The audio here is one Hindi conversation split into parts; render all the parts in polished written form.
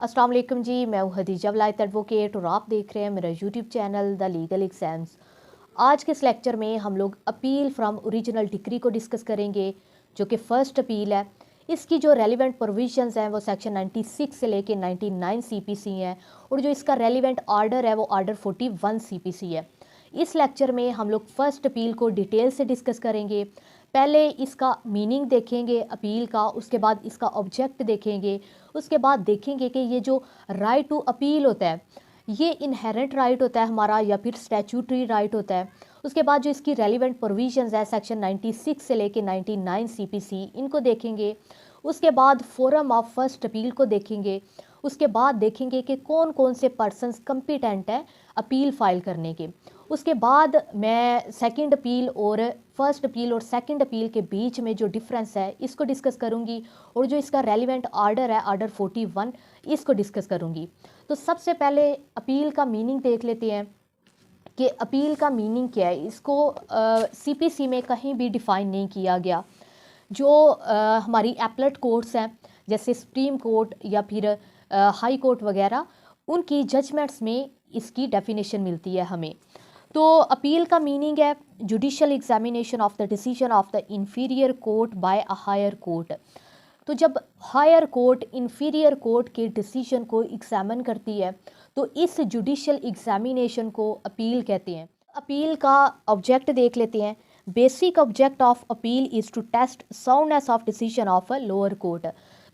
अस्सलाम वालेकुम जी, मैं हूँ हदीजा वलायत एडवोकेट और आप देख रहे हैं मेरा YouTube channel the legal exams. आज के इस लेक्चर में हम लोग अपील फ्रॉम ओरिजिनल डिक्री को डिस्कस करेंगे, जो कि फ़र्स्ट अपील है। इसकी जो रेलिवेंट प्रोविजंस हैं वो सेक्शन 96 से लेके 99 सीपीसी हैं और जो इसका रेलिवेंट आर्डर है वो आर्डर 41 सीपीसी है। इस लेक्चर में हम लोग फ़र्स्ट अपील को डिटेल से डिस्कस करेंगे। पहले इसका मीनिंग देखेंगे अपील का, उसके बाद इसका ऑब्जेक्ट देखेंगे, उसके बाद देखेंगे कि ये जो राइट टू अपील होता है ये इनहेरेंट राइट होता है हमारा या फिर स्टैट्यूटरी राइट होता है। उसके बाद जो इसकी रेलिवेंट प्रोविजंस है सेक्शन 96 से लेके 99 सीपीसी, इनको देखेंगे। उसके बाद फोरम ऑफ फर्स्ट अपील को देखेंगे। उसके बाद देखेंगे कि कौन कौन से पर्सन्स कम्पिटेंट है अपील फाइल करने के। उसके बाद मैं सेकंड अपील और फर्स्ट अपील और सेकंड अपील के बीच में जो डिफरेंस है इसको डिस्कस करूंगी और जो इसका रेलिवेंट आर्डर है आर्डर 41, इसको डिस्कस करूंगी। तो सबसे पहले अपील का मीनिंग देख लेते हैं कि अपील का मीनिंग क्या है। इसको सीपीसी में कहीं भी डिफ़ाइन नहीं किया गया। जो हमारी एपलेट कोर्ट्स हैं जैसे सुप्रीम कोर्ट या फिर हाई कोर्ट वगैरह, उनकी जजमेंट्स में इसकी डेफिनेशन मिलती है हमें। तो अपील का मीनिंग है judicial examination of the decision of the inferior court by a higher court. तो जब हायर कोर्ट इंफीरियर कोर्ट के डिसीजन को एग्जामिन करती है तो इस जुडिशियल एग्जामिनेशन को अपील कहते हैं। अपील का ऑब्जेक्ट देख लेते हैं। Basic object of appeal is to test soundness of decision of a lower court.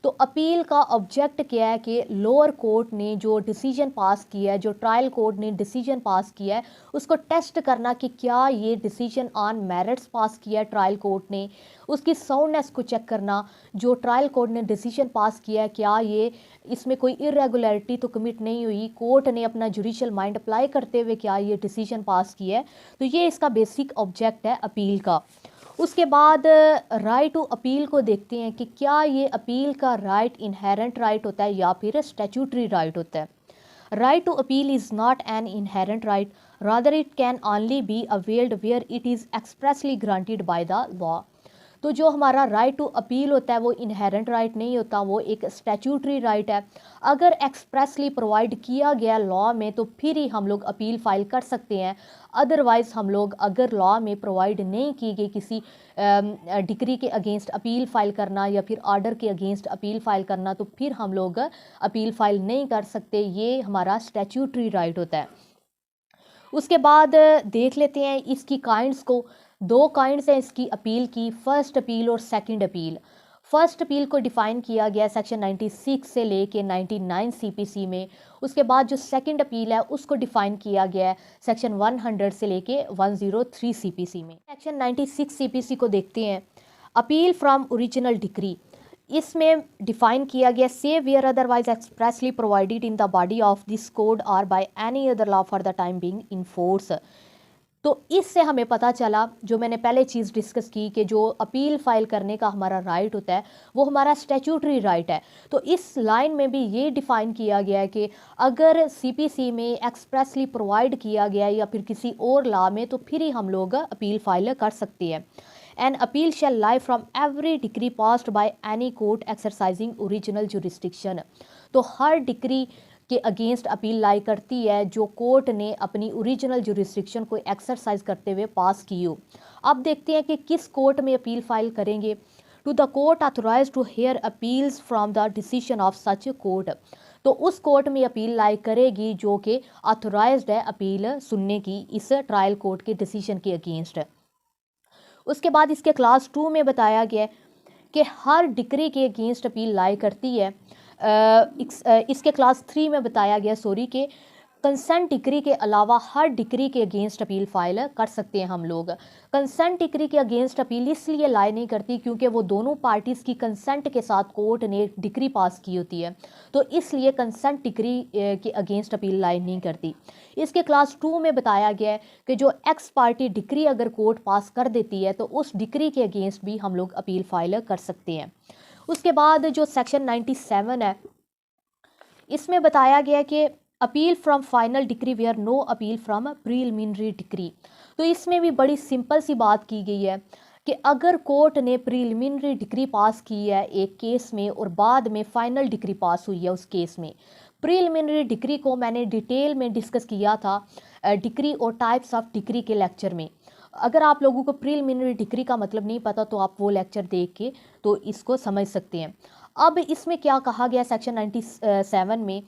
तो अपील का ऑब्जेक्ट क्या है कि लोअर कोर्ट ने जो डिसीजन पास किया है, जो ट्रायल कोर्ट ने डिसीजन पास किया है, उसको टेस्ट करना कि क्या ये डिसीजन ऑन मेरिट्स पास किया है ट्रायल कोर्ट ने। उसकी साउंडनेस को चेक करना, जो ट्रायल कोर्ट ने डिसीजन पास किया है क्या ये इसमें कोई इरेगुलरिटी तो कमिट नहीं हुई, कोर्ट ने अपना जुडिशियल माइंड अप्लाई करते हुए क्या ये डिसीजन पास किया है। तो ये इसका बेसिक ऑब्जेक्ट है अपील का। उसके बाद राइट टू अपील को देखते हैं कि क्या ये अपील का राइट इनहेरेंट राइट होता है या फिर स्टैट्यूटरी राइट होता है। Right to appeal is not an inherent right, rather it can only be availed where it is expressly granted by the law. तो जो हमारा राइट टू अपील होता है वो इनहेरेंट राइट नहीं होता, वो एक स्टैट्यूटरी राइट है। अगर एक्सप्रेसली प्रोवाइड किया गया लॉ में तो फिर ही हम लोग अपील फाइल कर सकते हैं। अदरवाइज़ हम लोग अगर लॉ में प्रोवाइड नहीं की गई किसी डिक्री के अगेंस्ट अपील फाइल करना या फिर आर्डर के अगेंस्ट अपील फाइल करना, तो फिर हम लोग अपील फाइल नहीं कर सकते। ये हमारा स्टैट्यूटरी राइट होता है। उसके बाद देख लेते हैं इसकी काइंड्स को। दो काइंड्स हैं इसकी अपील की, फर्स्ट अपील और सेकंड अपील। फर्स्ट अपील को डिफ़ाइन किया गया सेक्शन 96 से लेके 99 सीपीसी में। उसके बाद जो सेकंड अपील है उसको डिफ़ाइन किया गया है सेक्शन 100 से लेके 103 सीपीसी में। सेक्शन 96 सीपीसी को देखते हैं। अपील फ्रॉम ओरिजिनल डिक्री, इसमें डिफाइन किया गया से where otherwise expressly provided in the body of this code or by any other law for the time being in force. तो इससे हमें पता चला, जो मैंने पहले चीज़ डिस्कस की, कि जो अपील फाइल करने का हमारा राइट होता है वो हमारा स्टैट्यूटरी राइट है। तो इस लाइन में भी ये डिफ़ाइन किया गया है कि अगर सीपीसी में एक्सप्रेसली प्रोवाइड किया गया या फिर किसी और लॉ में तो फिर ही हम लोग अपील फाइल कर सकते हैं। An appeal shall lie from every decree passed by any court exercising original jurisdiction। तो हर डिक्री के अगेंस्ट अपील लाई करती है जो कोर्ट ने अपनी ओरिजिनल जुरिस्डिक्शन को एक्सरसाइज करते हुए पास की हो। अब देखते हैं कि किस कोर्ट में अपील फाइल करेंगे। To the court authorize to hear appeals from the decision of such court. तो उस कोर्ट में अपील लाई करेगी जो कि ऑथोराइज्ड है अपील सुनने की इस ट्रायल कोर्ट के डिसीजन के अगेंस्ट। उसके बाद इसके क्लास 2 में बताया गया कि हर डिक्री के अगेंस्ट अपील लाई करती है। इसके क्लास 3 में बताया गया कि कंसेंट डिक्री के अलावा हर डिक्री के अगेंस्ट अपील फाइल कर सकते हैं हम लोग। कंसेंट डिक्री के अगेंस्ट अपील इसलिए लाई नहीं करती क्योंकि वो दोनों पार्टीज़ की कंसेंट के साथ कोर्ट ने डिक्री पास की होती है, तो इसलिए कंसेंट डिक्री के अगेंस्ट अपील लाई नहीं करती। इसके क्लास 2 में बताया गया है कि जो एक्स पार्टी डिक्री अगर कोर्ट पास कर देती है तो उस डिक्री के अगेंस्ट भी हम लोग अपील फाइल कर सकते हैं। उसके बाद जो सेक्शन 97 है इसमें बताया गया कि appeal from final decree where no appeal from preliminary decree. तो इसमें भी बड़ी सिंपल सी बात की गई है कि अगर कोर्ट ने प्रीलिमिनरी डिग्री पास की है एक केस में और बाद में फाइनल डिग्री पास हुई है उस केस में। प्रीलिमिनरी डिग्री को मैंने डिटेल में डिस्कस किया था डिग्री और टाइप्स ऑफ डिग्री के लेक्चर में। अगर आप लोगों को प्रीलिमिनरी डिग्री का मतलब नहीं पता तो आप वो लेक्चर देख के तो इसको समझ सकते हैं। अब इसमें क्या कहा गया सेक्शन 97 में,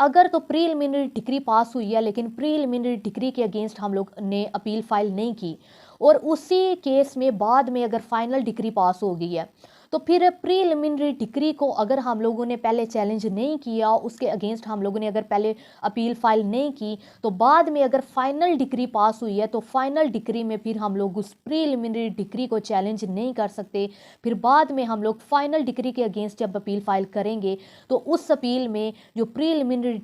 अगर तो प्रीलिमिनरी डिग्री पास हुई है लेकिन प्रीलिमिनरी डिग्री के अगेंस्ट हम लोग ने अपील फाइल नहीं की और उसी केस में बाद में अगर फाइनल डिग्री पास हो गई है तो फिर प्रीलिमिनरी डिग्री को अगर हम लोगों ने पहले चैलेंज नहीं किया, उसके अगेंस्ट हम लोगों ने अगर पहले अपील फाइल नहीं की, तो बाद में अगर फाइनल डिग्री पास हुई है तो फाइनल डिग्री में फिर हम लोग उस प्रीलिमिनरी डिग्री को चैलेंज नहीं कर सकते। फिर बाद में हम लोग फाइनल डिग्री के अगेंस्ट जब अपील फाइल करेंगे तो उस अपील में जो प्रीलिमिनरी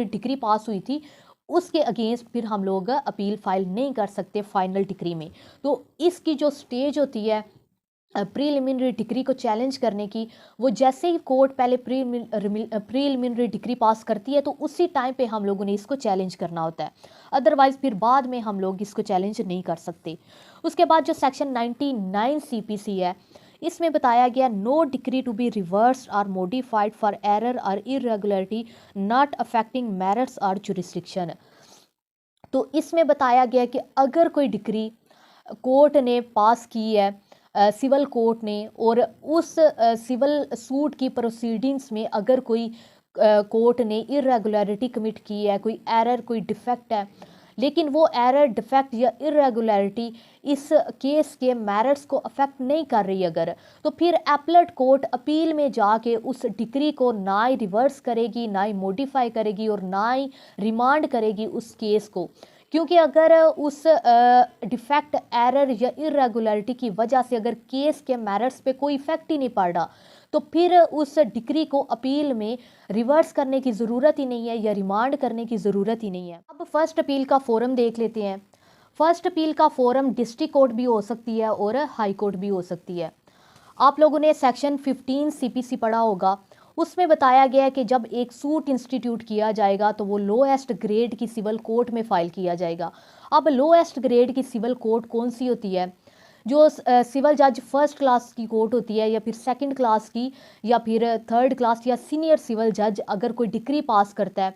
डिग्री पास हुई थी उसके अगेंस्ट फिर हम लोग अपील फाइल नहीं कर सकते फाइनल डिग्री में। तो इसकी जो स्टेज होती है प्रीलिमिनरी डिग्री को चैलेंज करने की, वो जैसे ही कोर्ट पहले प्रीलिमिनरी डिग्री पास करती है तो उसी टाइम पे हम लोगों ने इसको चैलेंज करना होता है, अदरवाइज़ फिर बाद में हम लोग इसको चैलेंज नहीं कर सकते। उसके बाद जो सेक्शन 99 CPC है इसमें बताया गया no decree to be reverse और मॉडिफाइड फॉर एरर और इरेगुलरिटी नॉट अफेक्टिंग मेरिट्स और जुरिस्डिक्शन। तो इसमें बताया गया कि अगर कोई डिग्री कोर्ट ने पास की है सिविल कोर्ट ने और उस सिविल सूट की प्रोसीडिंग्स में अगर कोई कोर्ट ने इरेगुलरिटी कमिट की है, कोई एरर कोई डिफेक्ट है, लेकिन वो एरर डिफेक्ट या इरेगुलरिटी इस केस के मेरिट्स को अफेक्ट नहीं कर रही अगर, तो फिर एपलेट कोर्ट अपील में जाके उस डिग्री को ना ही रिवर्स करेगी, ना ही मॉडिफाई करेगी और ना ही रिमांड करेगी उस केस को। क्योंकि अगर उस डिफेक्ट एरर या इरेगुलरिटी की वजह से अगर केस के मेरिट्स पे कोई इफेक्ट ही नहीं पड़ रहा तो फिर उस डिग्री को अपील में रिवर्स करने की ज़रूरत ही नहीं है या रिमांड करने की ज़रूरत ही नहीं है। अब फर्स्ट अपील का फोरम देख लेते हैं। फर्स्ट अपील का फोरम डिस्ट्रिक्ट कोर्ट भी हो सकती है और हाई कोर्ट भी हो सकती है। आप लोगों ने सेक्शन 15 CPC पढ़ा होगा, उसमें बताया गया है कि जब एक सूट इंस्टीट्यूट किया जाएगा तो वो लोएस्ट ग्रेड की सिविल कोर्ट में फ़ाइल किया जाएगा। अब लोएस्ट ग्रेड की सिविल कोर्ट कौन सी होती है? जो सिविल जज फर्स्ट क्लास की कोर्ट होती है या फिर सेकंड क्लास की या फिर थर्ड क्लास या सीनियर सिविल जज अगर कोई डिग्री पास करता है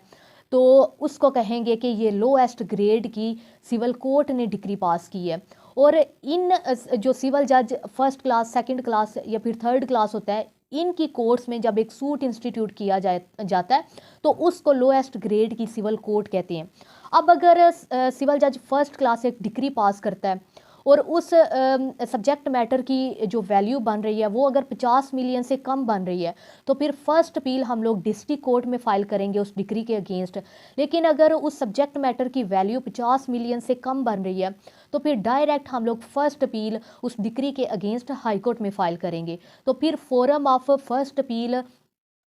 तो उसको कहेंगे कि ये लोएस्ट ग्रेड की सिविल कोर्ट ने डिग्री पास की है। और इन जो सिविल जज फर्स्ट क्लास सेकंड क्लास या फिर थर्ड क्लास होता है, इनकी कोर्ट्स में जब एक सूट इंस्टीट्यूट किया जाता है तो उसको लोएस्ट ग्रेड की सिविल कोर्ट कहते हैं। अब अगर सिविल जज फर्स्ट क्लास एक डिग्री पास करता है और उस सब्जेक्ट मैटर की जो वैल्यू बन रही है वो अगर 50 मिलियन से कम बन रही है तो फिर फर्स्ट अपील हम लोग डिस्ट्रिक्ट कोर्ट में फ़ाइल करेंगे उस डिग्री के अगेंस्ट। लेकिन अगर उस सब्जेक्ट मैटर की वैल्यू 50 मिलियन से कम बन रही है तो फिर डायरेक्ट हम लोग फर्स्ट अपील उस डिग्री के अगेंस्ट हाई कोर्ट में फ़ाइल करेंगे। तो फिर फोरम ऑफ फर्स्ट अपील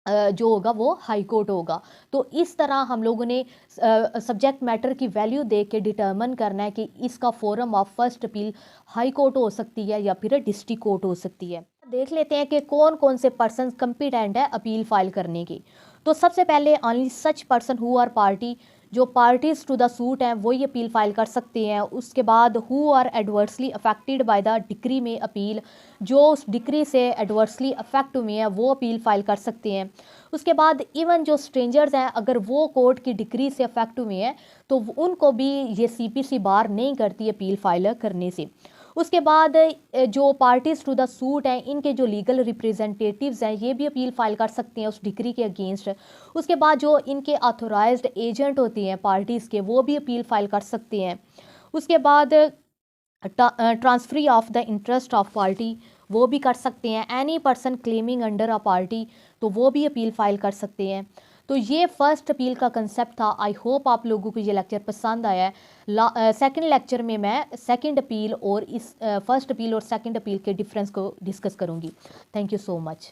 जो होगा वो हाई कोर्ट होगा। तो इस तरह हम लोगों ने सब्जेक्ट मैटर की वैल्यू देख के डिटर्मन करना है कि इसका forum of first appeal high court हो सकती है या फिर डिस्ट्रिक्ट कोर्ट हो सकती है। देख लेते हैं कि कौन कौन से पर्सन कंपिटेंट है अपील फाइल करने की। तो सबसे पहले only such person who are party, जो पार्टीज टू द सूट हैं वो ये अपील फाइल कर सकते हैं। उसके बाद who are adversely affected by the decree में अपील, जो उस डिग्री से एडवर्सली अफेक्ट हुए हैं वो अपील फाइल कर सकते हैं। उसके बाद इवन जो स्ट्रेंजर्स हैं अगर वो कोर्ट की डिग्री से अफेक्ट हुए हैं तो उनको भी ये CPC बार नहीं करती अपील फाइल करने से। उसके बाद जो पार्टीज टू द सूट हैं इनके जो लीगल रिप्रेजेंटेटिव्स हैं ये भी अपील फाइल कर सकते हैं उस डिग्री के अगेंस्ट। उसके बाद जो इनके ऑथोराइज्ड एजेंट होते हैं पार्टीज़ के वो भी अपील फाइल कर सकते हैं। उसके बाद transferee of the interest of party वो भी कर सकते हैं। Any person claiming under a party तो वो भी अपील फाइल कर सकते हैं। तो ये फर्स्ट अपील का कंसेप्ट था। आई होप आप लोगों को ये लेक्चर पसंद आया है। सेकंड लेक्चर में मैं सेकंड अपील और इस फर्स्ट अपील और सेकंड अपील के डिफरेंस को डिस्कस करूँगी। Thank you so much.